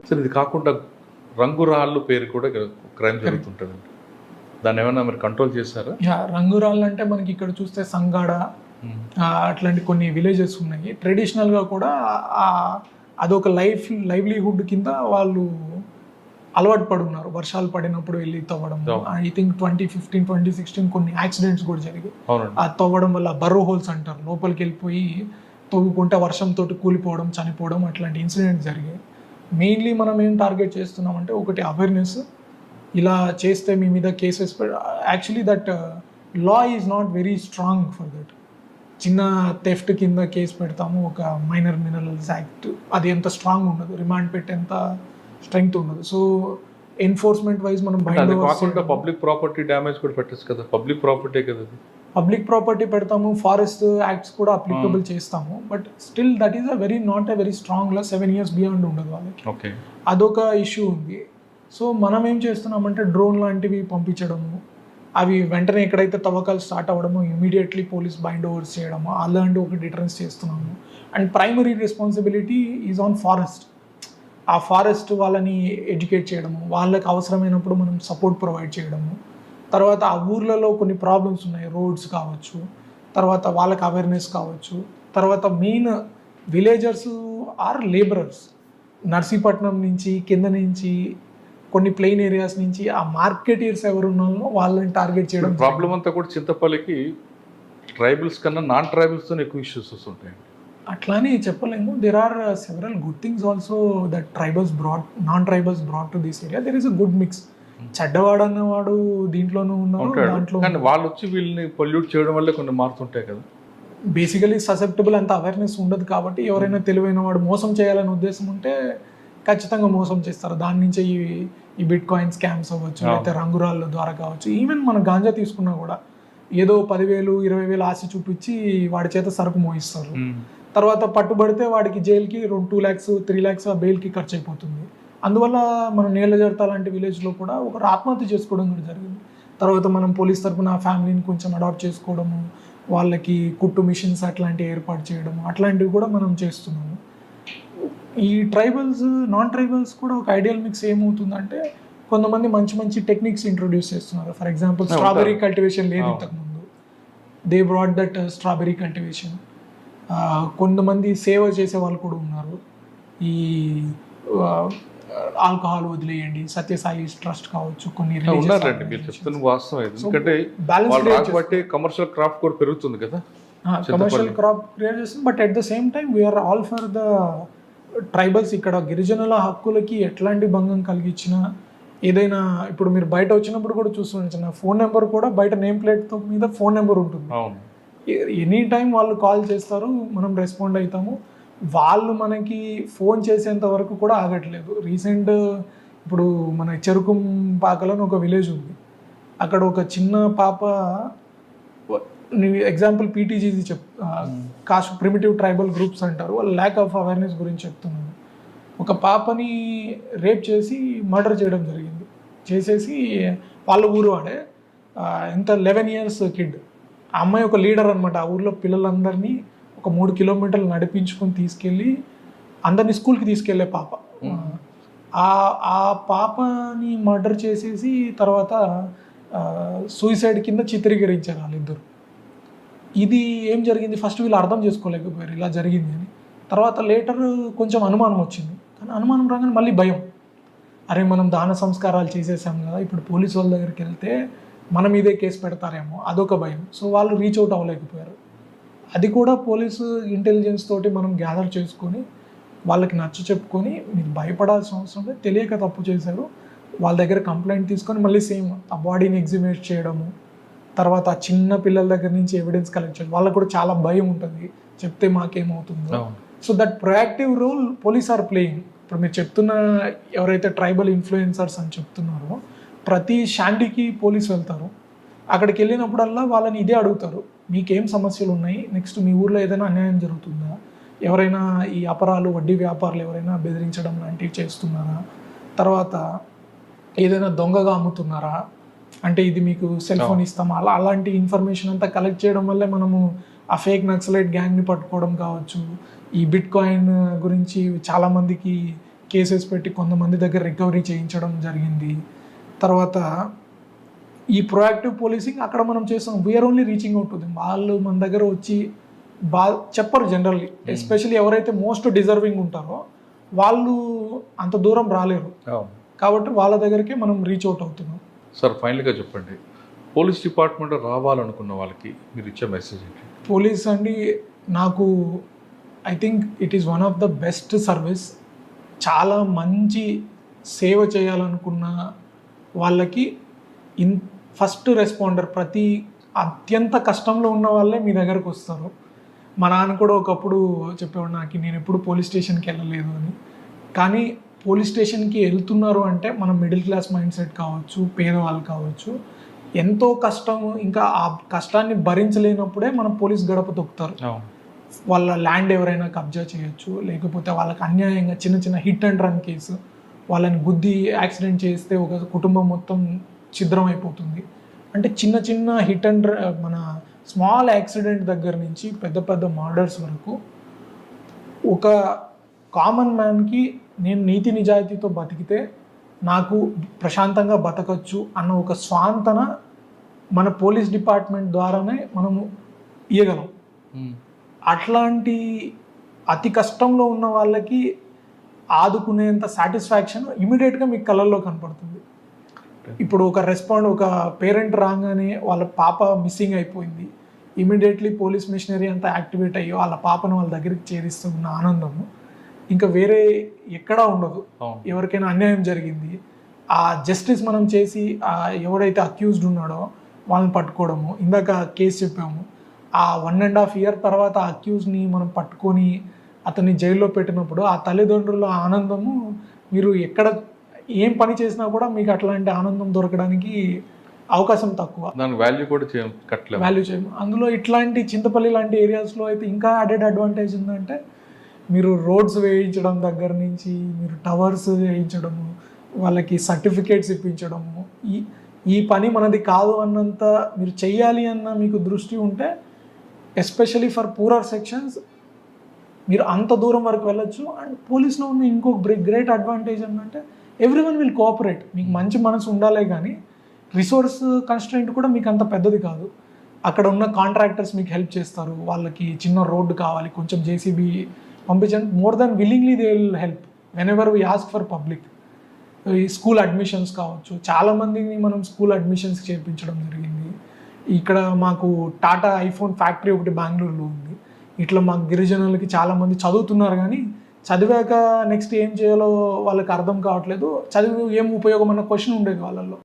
Sir ఇది కాకుండా రంగురాళ్ళు పేరు కూడా క్రైమ్ జరుగుతుంటుందండి. దాన్ని ఏమైనా మీరు కంట్రోల్ చేశారా? రంగురాళ్ళు అంటే మనకి ఇక్కడ చూస్తే సంగాడ అట్లాంటి కొన్ని విలేజెస్ ఉన్నాయి. ట్రెడిషనల్గా కూడా అదొక లైవ్లీహుడ్ కింద వాళ్ళు అలవాటు పడి ఉన్నారు. వర్షాలు పడినప్పుడు వెళ్ళి తవ్వడం. ఐ థింక్ 2015, 2016 కొన్ని యాక్సిడెంట్స్ కూడా జరిగాయి. ఆ తవ్వడం వల్ల బర్రో హోల్స్ అంటారు, లోపలికి వెళ్ళిపోయి తవ్వుకుంటే వర్షంతో కూలిపోవడం, చనిపోవడం అట్లాంటి ఇన్సిడెంట్స్ జరిగాయి. మెయిన్లీ మనం ఏం టార్గెట్ చేస్తున్నామంటే ఒకటి అవేర్నెస్, ఇలా చేస్తే మీ మీద cases. Actually that law is not very strong for that. చిన్న థెఫ్ట్ కింద కేసు పెడతాము, ఒక మైనర్ మినరల్స్ యాక్ట్, అది ఎంత స్ట్రాంగ్ ఉండదు, రిమాండ్ పెట్టేంత స్ట్రెంగ్త్ ఉండదు. సో ఎన్ఫోర్స్మెంట్ వైజ్ మనం పబ్లిక్ ప్రాపర్టీ డ్యామేజ్ కూడా పెట్టచ్చు కదా, పబ్లిక్ ప్రాపర్టీ కదా, పబ్లిక్ ప్రాపర్టీ పెడతాము, ఫారెస్ట్ యాక్ట్స్ కూడా అప్లికబుల్ చేస్తాము. But still that is not a very strong law. 7 years beyond ఉండదు వాళ్ళకి. అదొక ఇష్యూ ఉంది. సో మనం ఏం చేస్తున్నామంటే డ్రోన్ లాంటివి పంపించడము, అవి వెంటనే ఎక్కడైతే తవ్వకాలు స్టార్ట్ అవ్వడమో ఇమీడియట్లీ పోలీస్ బైండ్ ఓవర్స్ చేయడము, అలాంటి ఒక డిటరెన్స్ చేస్తున్నాము. And primary responsibility is on forest. ఆ ఫారెస్ట్ వాళ్ళని ఎడ్యుకేట్ చేయడము, వాళ్ళకి అవసరమైనప్పుడు మనం సపోర్ట్ ప్రొవైడ్ చేయడము. తర్వాత ఆ ఊర్లలో కొన్ని ప్రాబ్లమ్స్ ఉన్నాయి, రోడ్స్ కావచ్చు, తర్వాత వాళ్ళకి అవేర్నెస్ కావచ్చు. తర్వాత main villagers or labourers, Narsipatnam నుంచి కింద నుంచి కొన్ని ప్లెయిన్ ఏరియాస్ నుంచి ఆ మార్కెటీర్స్ ఎవరు ఉన్నారో వాళ్ళని టార్గెట్ చేయడం. ప్రాబ్లం అంతా కూడా చింతపల్లికి ట్రైబల్స్ కన్నా నాన్ ట్రైబల్స్తో ఎక్కువ ఇష్యూస్ వస్తుంటాయి. అట్లానే చెప్పలేము. There are several good things also that non tribals brought to this area. There is a good mix. చెడ్డవాడు అన్నవాడు దీంట్లోనూ ఉన్నాడు, దాంట్లో వాళ్ళు వచ్చి వీళ్ళని పొల్యూట్ చేయడం వల్ల కొన్ని మారుతుంటాయి కదా. బేసికలీ ససెప్టబుల్, అంత అవేర్నెస్ ఉండదు కాబట్టి ఎవరైనా తెలివైన వాడు మోసం చేయాలనే ఉద్దేశం ఉంటే ఖచ్చితంగా మోసం చేస్తారు. దాని నుంచే ఈ బిట్ కాయిన్ స్కామ్స్ అవ్వచ్చు, లేకపోతే రంగురాళ్ళ ద్వారా కావచ్చు. ఈవెన్ మన గాంజా తీసుకున్నా కూడా ఏదో 10,000, 20,000 ఆశ చూపించి వాడి చేత సరుకు మోయిస్తారు. తర్వాత పట్టుబడితే వాడికి జైలుకి 2 lakhs, 3 lakhs ఆ బెయిల్కి ఖర్చు అయిపోతుంది. అందువల్ల మన నీళ్ళ జడత లాంటి విలేజ్లో కూడా ఒకరు ఆత్మహత్య చేసుకోవడం కూడా జరిగింది. తర్వాత మనం పోలీస్ తరఫున ఆ ఫ్యామిలీని కొంచెం అడాప్ట్ చేసుకోవడము, వాళ్ళకి కుట్టు మిషన్స్ అట్లాంటివి ఏర్పాటు చేయడము, అట్లాంటివి కూడా మనం చేస్తున్నాము. ఈ ట్రైబల్స్, నాన్ ట్రైబల్స్ కూడా ఒక ఐడియల్ మిక్స్ ఏమవుతుందంటే కొంతమంది మంచి మంచి టెక్నిక్స్ ఇంట్రొడ్యూస్ చేస్తున్నారు. ఫర్ ఎగ్జాంపుల్ స్ట్రాబెరీ కల్టివేషన్ లేదు ఇంతకుముందు, they brought that strawberry cultivation. కొంతమంది సేవ చేసే వాళ్ళు కూడా ఉన్నారు. ఈ ఆల్కహాల్ వదిలేయండి, సత్యసాయి ట్రస్ట్ కావచ్చు, కొన్ని ఉన్నారండి. మీరు చెప్తున్న వాస్తవం. ఎందుకంటే కమర్షియల్ క్రాప్ కూడా పెరుగుతుంది కదా, కమర్షియల్ క్రాప్ క్రియేట్ చేస్తుంది. But at the same time we are all for the tribals. ఇక్కడ గిరిజనుల హక్కులకి ఎట్లాంటి భంగం కలిగించినా ఏదైనా, ఇప్పుడు మీరు బయట వచ్చినప్పుడు కూడా చూస్తున్న ఫోన్ నెంబర్ కూడా బయట నేమ్ ప్లేట్ మీద ఫోన్ నెంబర్ ఉంటుంది. ఎనీ టైం వాళ్ళు కాల్ చేస్తారు, మనం రెస్పాండ్ అవుతాము. వాళ్ళు మనకి ఫోన్ చేసేంత వరకు కూడా ఆగట్లేదు. రీసెంట్ ఇప్పుడు మన చెరుకుంపాకలో ఒక విలేజ్ ఉంది, అక్కడ ఒక చిన్న పాప, example PTGG caste primitive tribal groups అంటారు, వాళ్ళు ల్యాక్ ఆఫ్ అవేర్నెస్ గురించి చెప్తున్నాను. ఒక పాపని రేప్ చేసి మర్డర్ చేయడం జరిగింది. చేసేసి వాళ్ళ ఊరు వాడే, ఎంత 11 years కిడ్. ఆ అమ్మాయి ఒక లీడర్ అనమాట. ఆ ఊర్లో పిల్లలందరినీ ఒక 3 kilometers నడిపించుకొని తీసుకెళ్ళి అందరినీ స్కూల్కి తీసుకెళ్లే పాప. ఆ పాపని మర్డర్ చేసేసి తర్వాత సూసైడ్ కింద చిత్రీకరించారు వాళ్ళిద్దరు. ఇది ఏం జరిగింది, ఫస్ట్ వీళ్ళు అర్థం చేసుకోలేకపోయారు ఇలా జరిగింది అని. తర్వాత లేటర్ కొంచెం అనుమానం వచ్చింది, కానీ అనుమానం రాగానే మళ్ళీ భయం. అరే మనం దాన సంస్కారాలు చేసేసాం కదా, ఇప్పుడు పోలీసు వాళ్ళ దగ్గరికి వెళ్తే మన మీదే కేసు పెడతారేమో, అదొక భయం. సో వాళ్ళు రీచ్ అవుట్ అవ్వలేకపోయారు. అది కూడా పోలీసు ఇంటెలిజెన్స్ తోటి మనం గ్యాదర్ చేసుకొని వాళ్ళకి నచ్చ చెప్పుకొని, మీరు భయపడాల్సిన అవసరం లేదు, తెలియక తప్పు చేశారు, వాళ్ళ దగ్గర కంప్లైంట్ తీసుకొని మళ్ళీ సేమ్ ఆ బాడీని ఎగ్జిబిట్ చేయడము, తర్వాత ఆ చిన్న పిల్లల దగ్గర నుంచి ఎవిడెన్స్ కలెక్ట్ చేయడం. వాళ్ళకు కూడా చాలా భయం ఉంటుంది, చెప్తే మాకేమవుతుందో. So that proactive role police are playing. ఇప్పుడు మీరు చెప్తున్న ఎవరైతే ట్రైబల్ ఇన్ఫ్లుయెన్సర్స్ అని చెప్తున్నారో, ప్రతి షాండీకి పోలీసు వెళ్తారు. అక్కడికి వెళ్ళినప్పుడల్లా వాళ్ళని ఇదే అడుగుతారు, మీకేం సమస్యలు ఉన్నాయి, నెక్స్ట్ మీ ఊర్లో ఏదైనా అన్యాయం జరుగుతుందా, ఎవరైనా ఈ అపరాలు, వడ్డీ వ్యాపారులు ఎవరైనా బెదిరించడం లాంటివి చేస్తున్నారా, తర్వాత ఏదైనా దొంగగా అమ్ముతున్నారా, అంటే ఇది మీకు సెల్ ఫోన్ ఇస్తామా, అలాంటి ఇన్ఫర్మేషన్ అంతా కలెక్ట్ చేయడం వల్లే మనము ఆ ఫేక్ నక్సలైట్ గ్యాంగ్ని పట్టుకోవడం కావచ్చు. ఈ బిట్ కాయిన్ గురించి చాలామందికి కేసెస్ పెట్టి కొంతమంది దగ్గర రికవరీ చేయించడం జరిగింది. తర్వాత ఈ ప్రొయాక్టివ్ పోలీసింగ్ అక్కడ మనం చేస్తాం, we are only reaching out to them. వాళ్ళు మన దగ్గర వచ్చి చెప్పరు జనరల్లీ, ఎస్పెషల్లీ ఎవరైతే మోస్ట్ డిజర్వింగ్ ఉంటారో వాళ్ళు అంత దూరం రాలేరు, కాబట్టి వాళ్ళ దగ్గరికి మనం రీచ్ అవుట్ అవుతున్నాం. సార్ ఫైనల్గా చెప్పండి, పోలీస్ డిపార్ట్మెంట్ రావాలనుకున్న వాళ్ళకి మీరు ఇచ్చే మెసేజ్ ఏంటి? పోలీస్ అండి, నాకు I think it is one of the best service. చాలా మంచి సేవ చేయాలనుకున్న వాళ్ళకి ఫస్ట్ రెస్పాండర్, ప్రతి అత్యంత కష్టంలో ఉన్న వాళ్ళే మీ దగ్గరకు వస్తారు. మా నాన్న కూడా ఒకప్పుడు చెప్పేవాడు నాకు, నేను ఎప్పుడు పోలీస్ స్టేషన్కి వెళ్ళలేదు అని. కానీ పోలీస్ స్టేషన్కి వెళ్తున్నారు అంటే మనం మిడిల్ క్లాస్ మైండ్ సెట్ కావచ్చు, పేదవాళ్ళు కావచ్చు, ఎంతో కష్టం, ఇంకా ఆ కష్టాన్ని భరించలేనప్పుడే మనం పోలీస్ గడప తొక్కుతారు. వాళ్ళ ల్యాండ్ ఎవరైనా కబ్జా చేయొచ్చు, లేకపోతే వాళ్ళకి అన్యాయంగా చిన్న చిన్న హిట్ అండ్ రన్ కేసు, వాళ్ళని గుద్ది యాక్సిడెంట్ చేస్తే ఒక కుటుంబం మొత్తం ఛిద్రం అయిపోతుంది. అంటే చిన్న చిన్న హిట్ అండ్ మన స్మాల్ యాక్సిడెంట్ దగ్గర నుంచి పెద్ద పెద్ద మర్డర్స్ వరకు ఒక కామన్ మ్యాన్కి నేను నీతి నిజాయితీతో బతికితే నాకు ప్రశాంతంగా బతకచ్చు అన్న ఒక స్వాంతన మన పోలీస్ డిపార్ట్మెంట్ ద్వారానే మనము ఇవ్వగలం. అట్లాంటి అతి కష్టంలో ఉన్న వాళ్ళకి ఆదుకునేంత సాటిస్ఫాక్షన్ ఇమీడియట్గా మీకు కళ్ళల్లో కనపడుతుంది. ఇప్పుడు ఒక పేరెంట్ రాగానే వాళ్ళ పాప మిస్సింగ్ అయిపోయింది, ఇమీడియట్లీ పోలీస్ మిషనరీ అంతా యాక్టివేట్ అయ్యి వాళ్ళ పాపను వాళ్ళ దగ్గరికి చేరిస్తున్న ఆనందము ఇంకా వేరే ఎక్కడా ఉండదు. ఎవరికైనా అన్యాయం జరిగింది, ఆ జస్టిస్ మనం చేసి ఎవడైతే అక్యూజ్డ్ ఉన్నాడో వాళ్ళని పట్టుకోవడము. ఇందాక కేసు చెప్పాము, ఆ 1.5 year తర్వాత ఆ అక్యూజ్ని మనం పట్టుకొని అతన్ని జైల్లో పెట్టినప్పుడు ఆ తల్లిదండ్రుల ఆనందము మీరు ఎక్కడ ఏం పని చేసినా కూడా మీకు అట్లాంటి ఆనందం దొరకడానికి అవకాశం తక్కువ. దాని వాల్యూ కూడా వాల్యూ చేయము. అందులో ఇట్లాంటి చింతపల్లి లాంటి ఏరియాస్లో అయితే ఇంకా యాడెడ్ అడ్వాంటేజ్ ఉందంటే, మీరు రోడ్స్ వేయించడం దగ్గర నుంచి మీరు టవర్స్ వేయించడము, వాళ్ళకి సర్టిఫికేట్స్ ఇప్పించడము, ఈ పని మనది కాదు అన్నంత మీరు చెయ్యాలి అన్న మీకు దృష్టి ఉంటే, ఎస్పెషలీ ఫర్ పూరర్ సెక్షన్స్ మీరు అంత దూరం వరకు వెళ్ళొచ్చు. అండ్ పోలీస్లో ఉన్న ఇంకొక గ్రేట్ అడ్వాంటేజ్ ఏంటంటే ఎవ్రీవన్ విల్ కోఆపరేట్. మీకు మంచి మనసు ఉండాలే కానీ రిసోర్స్ కన్స్ట్రెంట్ కూడా మీకు అంత పెద్దది కాదు. అక్కడ ఉన్న కాంట్రాక్టర్స్ మీకు హెల్ప్ చేస్తారు, వాళ్ళకి చిన్న రోడ్డు కావాలి కొంచెం జేసీబీ పంపించండి, more than willingly they will help when ever we ask for public. ఈ స్కూల్ అడ్మిషన్స్ కావచ్చు, చాలామందిని మనం స్కూల్ అడ్మిషన్స్ చేర్పించడం జరిగింది. ఇక్కడ మాకు టాటా ఐఫోన్ ఫ్యాక్టరీ ఒకటి బెంగళూరులో ఉంది. ఇట్లా మాకు గిరిజనులకి చాలామంది చదువుతున్నారు కానీ చదివాక నెక్స్ట్ ఏం చేయాలో వాళ్ళకి అర్థం కావట్లేదు, చదివి ఏం ఉపయోగం అన్న క్వశ్చన్ ఉండేది వాళ్ళల్లో.